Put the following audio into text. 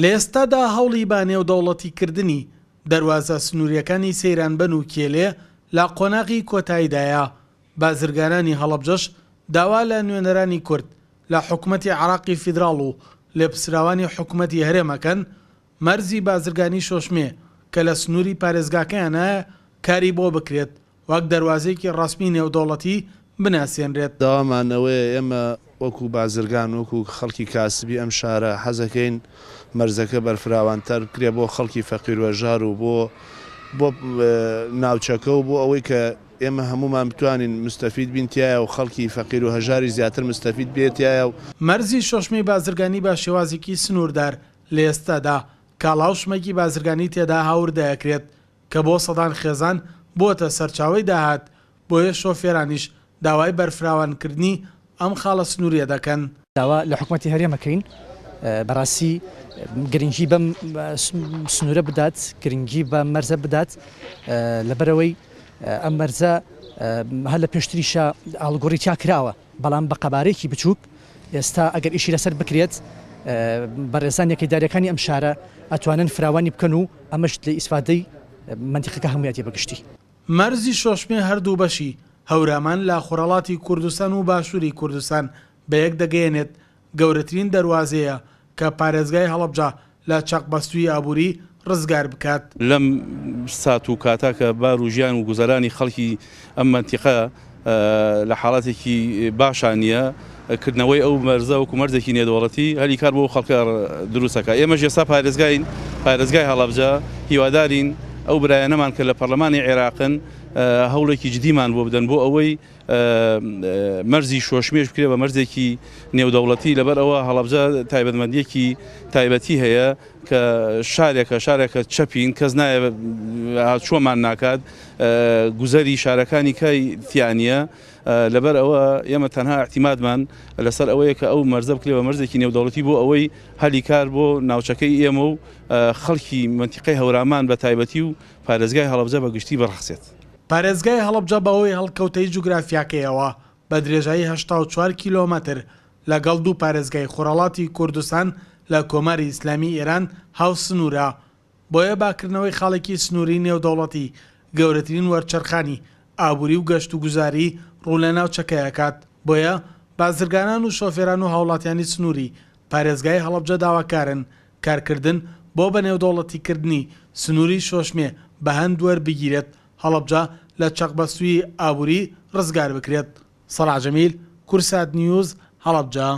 لە ئێستادا هەوڵی با نێودەوڵەتیکردنی دەواازە سنووریەکانی سەیرانبەن و کێلێ لە قۆناغی کۆتاییدایە. بازرگانانی هەڵەبجەش داوا لە نوێنەرانی کورد لە حکوومەتی عراقی فیدراڵ و لێپسراوانی حکوومەتی هەرێمەکەن مەرزی بازرگانی شۆشمێ کە لە سنووری پارێزگاکەیانە کاری بۆ بکرێت وەک دەواازەیەکی ڕاستمی نێودەوڵەتی بناسیێنرێت. داوامانەوەی ئێمە وەکو بازرگان وەکو خەڵکی کاسبی ئەم شارە حەزەکەین مەرزەکە بەرفراوانتر بکرێ بۆ خەڵکی فەقیروەژار و بۆ ناوچەکە و بۆ ئەوەی کە ئێمە هەمومان بتوانین مستەفید بین تایە و خەڵکی فەقیر و هەژاری زیاتر مستەفید بێتایە و مەرزی شۆشمەی بازرگانی بە شێوازێکی سنووردار لە ئێستادا کاڵاوشمێکی بازرگانی تێدا هاوردەیەکرێت کە بۆ سەدان خێزان بۆتە سەرچاوی داهات بۆیە شۆفێرانیش داوای بەرفراوانکردنی ئەم خاڵە سنووریە دەکەن. داوا لە حکوومەتی هەرێمەکەین بەڕاستی گرنگی بەم سنوورە بدات، گرنگی بە مەرزە بدات لەبەرەوەی ئەم مەرزە هەر لە پێشتریشە ئاڵگۆڕیتیا کراوە بەڵام بە قەبارەیەکی بچووک ئێستا ئەگەر ئیشی لەسەر بکرێت بەڕێزان یەکەیداریەکانی ئەم شارە ئەتوانن فراوانی بکەن و ئەمەش لە ئیسفادەی منتیقەکە هەموویەتی بەگشتی. مەرزی شۆشمێ هەردوو بەشی هەورامان لە خۆڕەڵاتی کوردستان و باشووری کوردستان بە یەک دەگەیەنێت گەورەترین دەواازەیە کە پارێزگای هەڵەبجە لە چاقبەستووی ئابووری ڕزگار بکات. لەم سات و کاتا کە بار و ژیان و گوزەرانی خەڵکی ئەم منتیقە لە حاڵاتێکی باشانە کردنەوەی ئەو مەرزە وەکو مەرزێکی نێودەوڵەتی هەلی کار بۆ خەڵکە دروستەکە. ئێمەش ئێستا پارێزگای هەڵەبجە هیوادارین ئەو برایانەمان کە لە پەرلەمانی عێراقن هەوڵێکی جدیمان بۆ بدەن بۆ ئەوەی مەرزی شۆشمێش بکرێ بە مەرزێکی نێودەوڵەتی. لەبەر ئەوە هەڵەبجە تایبەتمەندیەکی تایبەتی هەیە کە شارێکە چەپین کەس نایە چۆمان ناکات گوزەری شارەکانی کای تیانە. لەبەر ئەوە ئێمە تەنها احتیمادمان لەسەر ئەوەیە کە ئەو مەرزە بکرێ بە مەرزێکی نێودەوڵەتی بۆ ئەوەی هەلی کار بۆ ناوچەکەی ئێمە و خەڵکی منتیقەی هەورامان بە تایبەتی و پارێزگای هەڵەبجە بە گشتی بەڕخسێت. پارێزگای هەڵەبجە بەهۆی هەڵکەوتەی جوگرافیاکەیەوە بە درێژایی 84 کیلۆمەتر لەگەڵ دوو پارێزگای خۆڕەڵاتی کوردستان لە کۆماری ئیسلامی ئێران هاو سنوورە. بۆیە باکردنەوەی خاڵێکی سنووری نێودەوڵەتی گەورەترین وەرچەرخانی ئابووری و گەشت و گوزاری ڕوو لە ناوچەکەیەکات. بۆیە بازرگانان و شۆفێران و هاوڵاتیانی سنووری پارێزگای هەڵەبجە داواکارن کارکردن بۆ بە نێودەوڵەتیکردنی سنووری شۆشمێ بە هەند وەربگیرێت هەڵەبجە لە چەقبەستووی ئابووری ڕزگار بکرێت. سەلاح جەمیل، کورسات نیوز، هەڵەبجە.